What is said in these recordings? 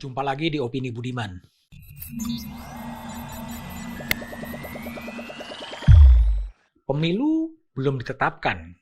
Jumpa lagi di Opini Budiman. Pemilu belum ditetapkan,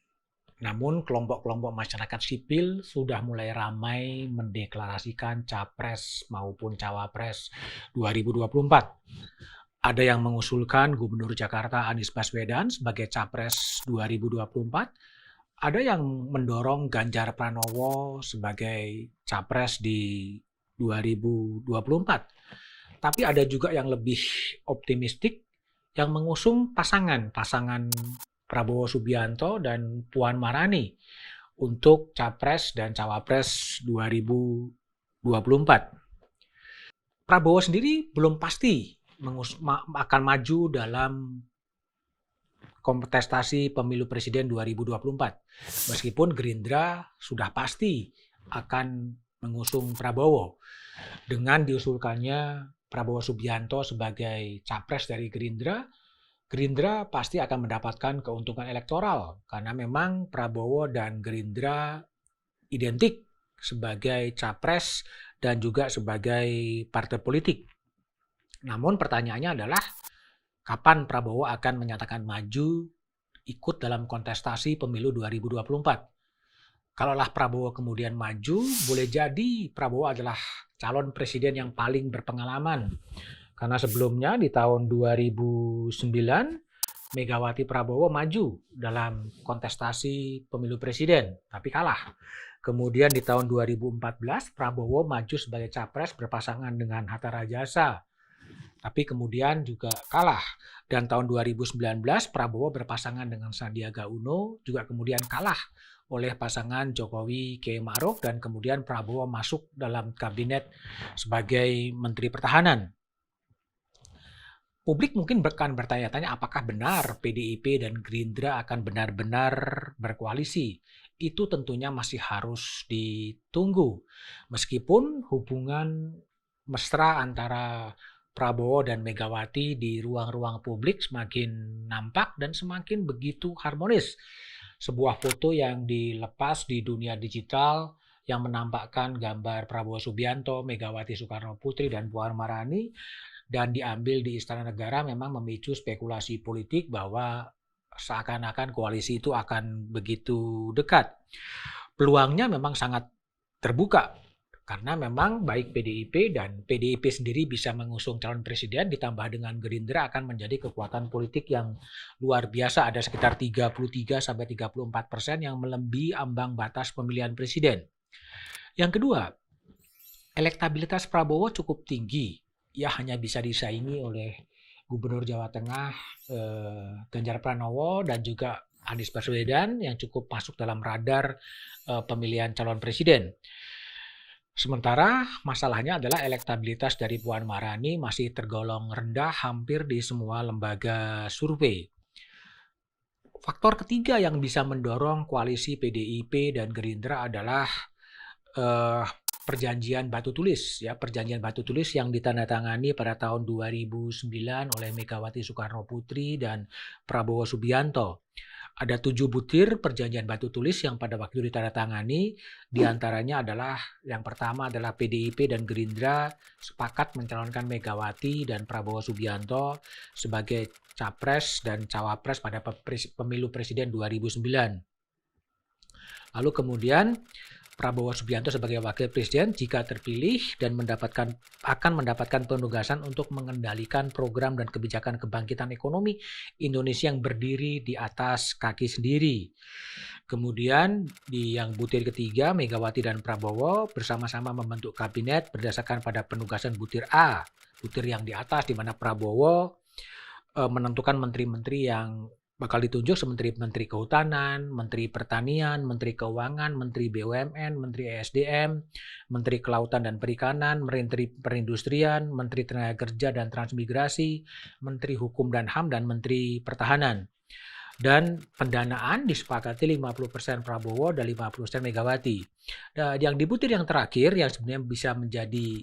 namun kelompok-kelompok masyarakat sipil sudah mulai ramai mendeklarasikan capres maupun cawapres 2024. Ada yang mengusulkan Gubernur Jakarta Anies Baswedan sebagai capres 2024, ada yang mendorong Ganjar Pranowo sebagai capres di 2024. Tapi ada juga yang lebih optimistik yang mengusung pasangan Prabowo Subianto dan Puan Maharani untuk capres dan cawapres 2024. Prabowo sendiri belum pasti akan maju dalam kontestasi pemilu presiden 2024. Meskipun Gerindra sudah pasti akan mengusung Prabowo. Dengan diusulkannya Prabowo Subianto sebagai capres dari Gerindra, Gerindra pasti akan mendapatkan keuntungan elektoral karena memang Prabowo dan Gerindra identik sebagai capres dan juga sebagai partai politik. Namun pertanyaannya adalah kapan Prabowo akan menyatakan maju ikut dalam kontestasi pemilu 2024. Kalaulah Prabowo kemudian maju, boleh jadi Prabowo adalah calon presiden yang paling berpengalaman. Karena sebelumnya di tahun 2009, Megawati Prabowo maju dalam kontestasi pemilu presiden, tapi kalah. Kemudian di tahun 2014, Prabowo maju sebagai capres berpasangan dengan Hatta Rajasa, tapi kemudian juga kalah. Dan tahun 2019, Prabowo berpasangan dengan Sandiaga Uno, juga kemudian kalah oleh pasangan Jokowi Kiai Ma'ruf, dan kemudian Prabowo masuk dalam kabinet sebagai Menteri Pertahanan. Publik mungkin akan bertanya-tanya apakah benar PDIP dan Gerindra akan benar-benar berkoalisi. Itu tentunya masih harus ditunggu. Meskipun hubungan mesra antara Prabowo dan Megawati di ruang-ruang publik semakin nampak dan semakin begitu harmonis. Sebuah foto yang dilepas di dunia digital yang menampakkan gambar Prabowo Subianto, Megawati Soekarno Putri, dan Puan Maharani dan diambil di Istana Negara memang memicu spekulasi politik bahwa seakan-akan koalisi itu akan begitu dekat. Peluangnya memang sangat terbuka karena memang baik PDIP dan PDIP sendiri bisa mengusung calon presiden ditambah dengan Gerindra akan menjadi kekuatan politik yang luar biasa. Ada sekitar 33-34% yang melebihi ambang batas pemilihan presiden. Yang kedua, elektabilitas Prabowo cukup tinggi. Ya hanya bisa disaingi oleh Gubernur Jawa Tengah Ganjar Pranowo dan juga Anies Baswedan yang cukup masuk dalam radar pemilihan calon presiden. Sementara masalahnya adalah elektabilitas dari Puan Maharani masih tergolong rendah hampir di semua lembaga survei. Faktor ketiga yang bisa mendorong koalisi PDIP dan Gerindra adalah perjanjian batu tulis, ya, perjanjian batu tulis yang ditandatangani pada tahun 2009 oleh Megawati Soekarno Putri dan Prabowo Subianto. Ada 7 butir perjanjian batu tulis yang pada waktu itu ditandatangani, diantaranya adalah yang pertama adalah PDIP dan Gerindra sepakat mencalonkan Megawati dan Prabowo Subianto sebagai capres dan cawapres pada pemilu presiden 2009. Lalu kemudian Prabowo Subianto sebagai wakil presiden jika terpilih dan akan mendapatkan penugasan untuk mengendalikan program dan kebijakan kebangkitan ekonomi Indonesia yang berdiri di atas kaki sendiri. Kemudian di yang butir ketiga, Megawati dan Prabowo bersama-sama membentuk kabinet berdasarkan pada penugasan butir A, butir yang di atas, di mana Prabowo menentukan menteri-menteri yang bakal ditunjuk seperti Menteri Kehutanan, Menteri Pertanian, Menteri Keuangan, Menteri BUMN, Menteri ESDM, Menteri Kelautan dan Perikanan, Menteri Perindustrian, Menteri Tenaga Kerja dan Transmigrasi, Menteri Hukum dan HAM, dan Menteri Pertahanan. Dan pendanaan disepakati 50% Prabowo dan 50% Megawati. Nah, yang di butir yang terakhir yang sebenarnya bisa menjadi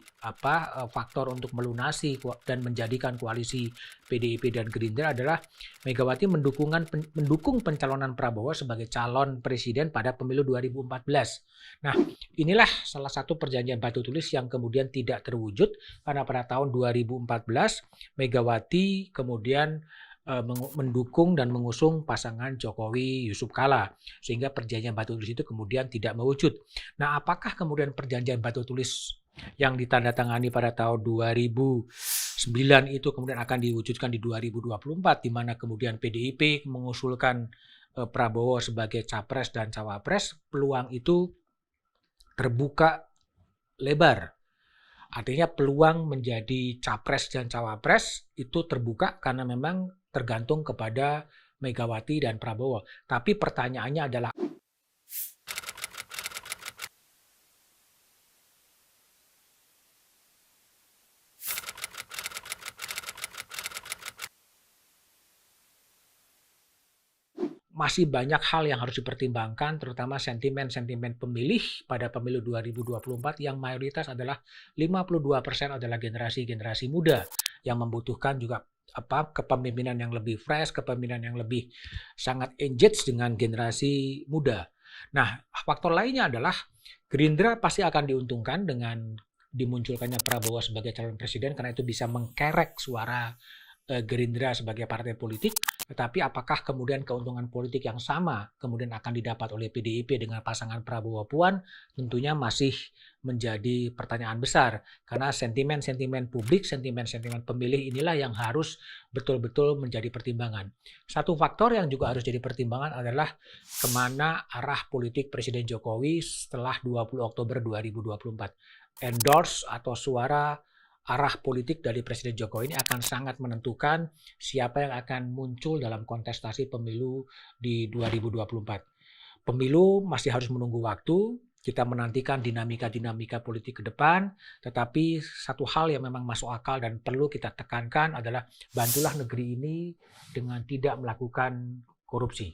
faktor untuk melunasi dan menjadikan koalisi PDIP dan Gerindra adalah Megawati mendukung pencalonan Prabowo sebagai calon presiden pada pemilu 2014. Nah, inilah salah satu perjanjian batu tulis yang kemudian tidak terwujud karena pada tahun 2014 Megawati kemudian mendukung dan mengusung pasangan Jokowi Yusuf Kala sehingga perjanjian batu tulis itu kemudian tidak mewujud. Nah, apakah kemudian perjanjian batu tulis yang ditandatangani pada tahun 2009 itu kemudian akan diwujudkan di 2024 di mana kemudian PDIP mengusulkan Prabowo sebagai capres dan cawapres, peluang itu terbuka lebar. Artinya peluang menjadi capres dan cawapres itu terbuka karena memang tergantung kepada Megawati dan Prabowo. Tapi pertanyaannya adalah masih banyak hal yang harus dipertimbangkan, terutama sentimen-sentimen pemilih pada pemilu 2024 yang mayoritas adalah 52% adalah generasi muda yang membutuhkan juga kepemimpinan yang lebih fresh, kepemimpinan yang lebih sangat engaged dengan generasi muda. Nah, faktor lainnya adalah Gerindra pasti akan diuntungkan dengan dimunculkannya Prabowo sebagai calon presiden karena itu bisa mengkerek suara Gerindra sebagai partai politik, tetapi apakah kemudian keuntungan politik yang sama kemudian akan didapat oleh PDIP dengan pasangan Prabowo Puan tentunya masih menjadi pertanyaan besar karena sentimen-sentimen publik, sentimen-sentimen pemilih inilah yang harus betul-betul menjadi pertimbangan. Satu faktor yang juga harus jadi pertimbangan adalah kemana arah politik Presiden Jokowi setelah 20 Oktober 2024. Endorse atau suara arah politik dari Presiden Jokowi ini akan sangat menentukan siapa yang akan muncul dalam kontestasi pemilu di 2024. Pemilu masih harus menunggu waktu, kita menantikan dinamika-dinamika politik ke depan, tetapi satu hal yang memang masuk akal dan perlu kita tekankan adalah bantulah negeri ini dengan tidak melakukan korupsi.